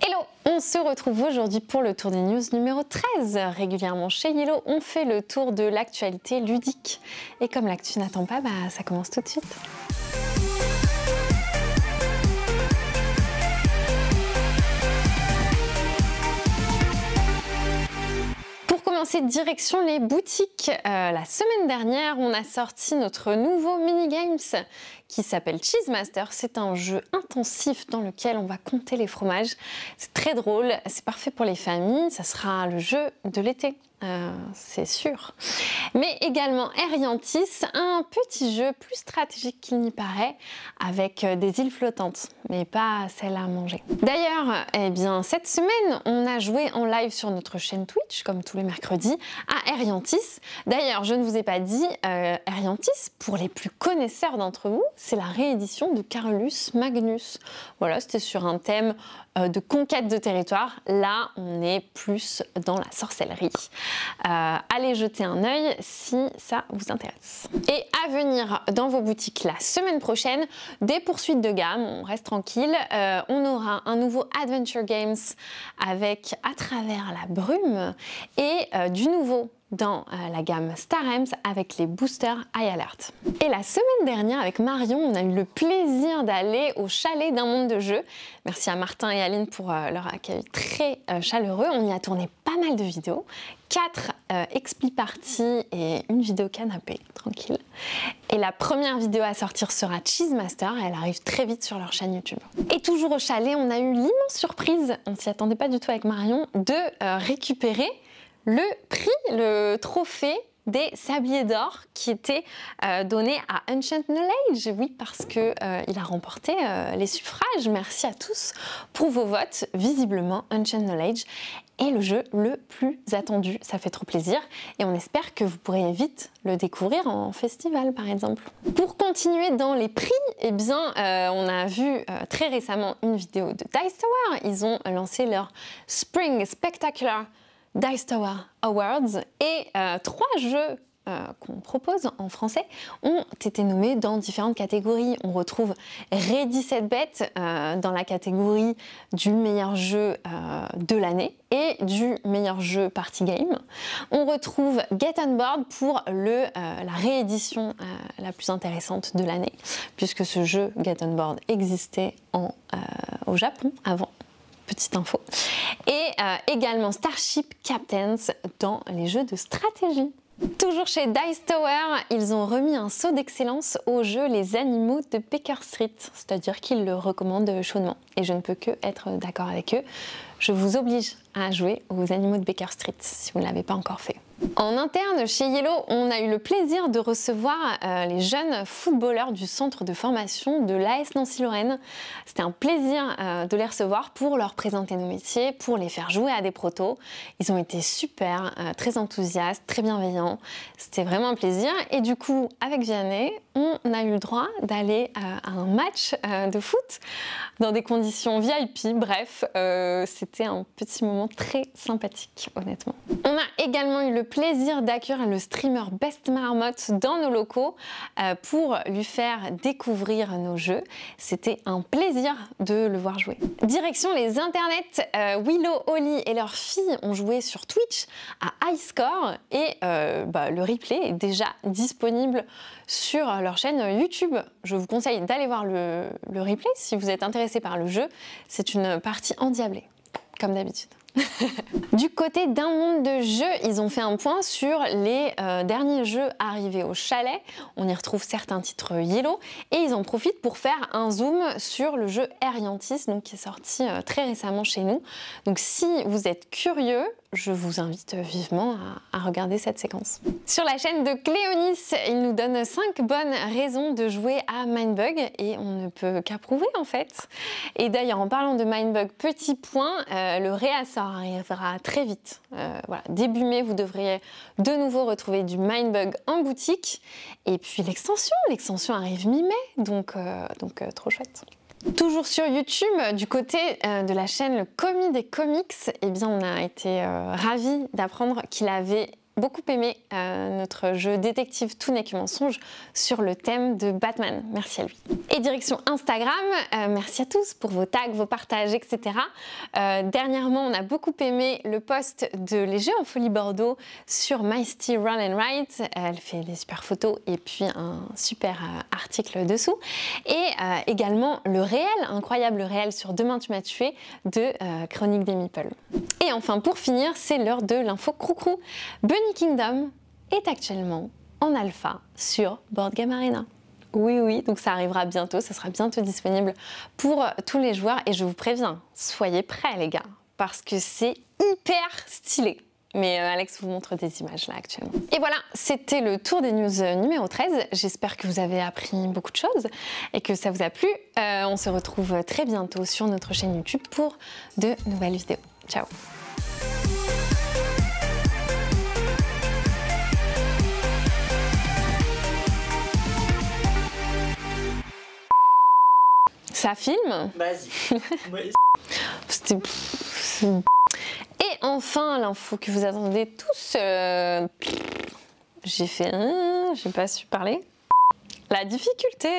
Hello, on se retrouve aujourd'hui pour le tour des news numéro 13. Régulièrement chez Yellow, on fait le tour de l'actualité ludique. Et comme l'actu n'attend pas, ça commence tout de suite. Pour commencer, direction les boutiques. La semaine dernière, on a sorti notre nouveau mini-games qui s'appelle Cheese Master. C'est un jeu intensif dans lequel on va compter les fromages. C'est très drôle, c'est parfait pour les familles. Ça sera le jeu de l'été. C'est sûr. Mais également Eriantis, un petit jeu plus stratégique qu'il n'y paraît, avec des îles flottantes, mais pas celles à manger. D'ailleurs, cette semaine, on a joué en live sur notre chaîne Twitch, comme tous les mercredis, à Eriantis. D'ailleurs, je ne vous ai pas dit, Eriantis, pour les plus connaisseurs d'entre vous, c'est la réédition de Carolus Magnus. Voilà, c'était sur un thème de conquête de territoire. Là, on est plus dans la sorcellerie. Allez jeter un œil si ça vous intéresse. Et à venir dans vos boutiques la semaine prochaine, des poursuites de gamme, on reste tranquille. On aura un nouveau Adventure Games avec À travers la brume et du nouveau dans la gamme Star Ems avec les boosters High Alert. Et la semaine dernière avec Marion, on a eu le plaisir d'aller au chalet d'un monde de jeux. Merci à Martin et Aline pour leur accueil très chaleureux. On y a tourné pas mal de vidéos, 4 expli parties et une vidéo canapé, tranquille. Et la première vidéo à sortir sera Cheese Master, elle arrive très vite sur leur chaîne YouTube. Et toujours au chalet, on a eu l'immense surprise, on ne s'y attendait pas du tout avec Marion, de récupérer le prix, le trophée des sabliers d'or qui était donné à Ancient Knowledge. Oui, parce que il a remporté les suffrages. Merci à tous pour vos votes. Visiblement, Ancient Knowledge est le jeu le plus attendu. Ça fait trop plaisir et on espère que vous pourrez vite le découvrir en festival, par exemple. Pour continuer dans les prix, on a vu très récemment une vidéo de Dice Tower. Ils ont lancé leur Spring Spectacular Dice Tower Awards et 3 jeux qu'on propose en français ont été nommés dans différentes catégories. On retrouve Ready Set Bet dans la catégorie du meilleur jeu de l'année et du meilleur jeu party game. On retrouve Get On Board pour la réédition la plus intéressante de l'année, puisque ce jeu Get On Board existait au Japon avant. Petite info. Et également Starship Captains dans les jeux de stratégie. Toujours chez Dice Tower, ils ont remis un saut d'excellence au jeu Les Animaux de Baker Street, c'est-à-dire qu'ils le recommandent chaudement. Et je ne peux que être d'accord avec eux. Je vous oblige à jouer aux Animaux de Baker Street si vous ne l'avez pas encore fait. En interne, chez Yellow, on a eu le plaisir de recevoir les jeunes footballeurs du centre de formation de l'AS Nancy-Lorraine. C'était un plaisir de les recevoir pour leur présenter nos métiers, pour les faire jouer à des protos. Ils ont été super, très enthousiastes, très bienveillants. C'était vraiment un plaisir. Et du coup, avec Vianney, on a eu le droit d'aller à un match de foot dans des conditions VIP. Bref, c'était un petit moment très sympathique, honnêtement. On a également eu le plaisir d'accueillir le streamer Best Marmotte dans nos locaux pour lui faire découvrir nos jeux. C'était un plaisir de le voir jouer. Direction les internets, Willow, Holly et leur fille ont joué sur Twitch à High Score et le replay est déjà disponible sur leur chaîne YouTube. Je vous conseille d'aller voir le replay si vous êtes intéressé par le jeu. C'est une partie endiablée, comme d'habitude. Du côté d'un monde de jeux, ils ont fait un point sur les derniers jeux arrivés au chalet. On y retrouve certains titres Yellow et ils en profitent pour faire un zoom sur le jeu Eriantis, donc qui est sorti très récemment chez nous. Donc si vous êtes curieux, je vous invite vivement à regarder cette séquence. Sur la chaîne de Cléonis, il nous donne 5 bonnes raisons de jouer à Mindbug et on ne peut qu'approuver en fait. Et d'ailleurs, en parlant de Mindbug, petit point, le réassort arrivera très vite. Voilà, début mai, vous devriez de nouveau retrouver du Mindbug en boutique. Et puis l'extension arrive mi-mai, donc trop chouette. Toujours sur YouTube, du côté de la chaîne Le Commis des Comics, on a été ravis d'apprendre qu'il avait beaucoup aimé notre jeu détective Tout n'est que mensonge sur le thème de Batman. Merci à lui. Et direction Instagram, merci à tous pour vos tags, vos partages, etc. Dernièrement, on a beaucoup aimé le post de Les Jeux en Folie Bordeaux sur Mighty Run and Write. Elle fait des super photos et puis un super article dessous. Et également le réel, incroyable réel sur Demain tu m'as tué de Chronique des Meeples. Et enfin, pour finir, c'est l'heure de l'info croucrou. Bunny Kingdom est actuellement en alpha sur Board Game Arena. Oui, donc ça arrivera bientôt, ça sera bientôt disponible pour tous les joueurs. Et je vous préviens, soyez prêts les gars, parce que c'est hyper stylé. Mais Alex vous montre des images là actuellement. Et voilà, c'était le tour des news numéro 13. J'espère que vous avez appris beaucoup de choses et que ça vous a plu. On se retrouve très bientôt sur notre chaîne YouTube pour de nouvelles vidéos. Ciao! Ça filme? Vas-y. C'était... Et enfin, l'info que vous attendez tous. J'ai pas su parler. La difficulté.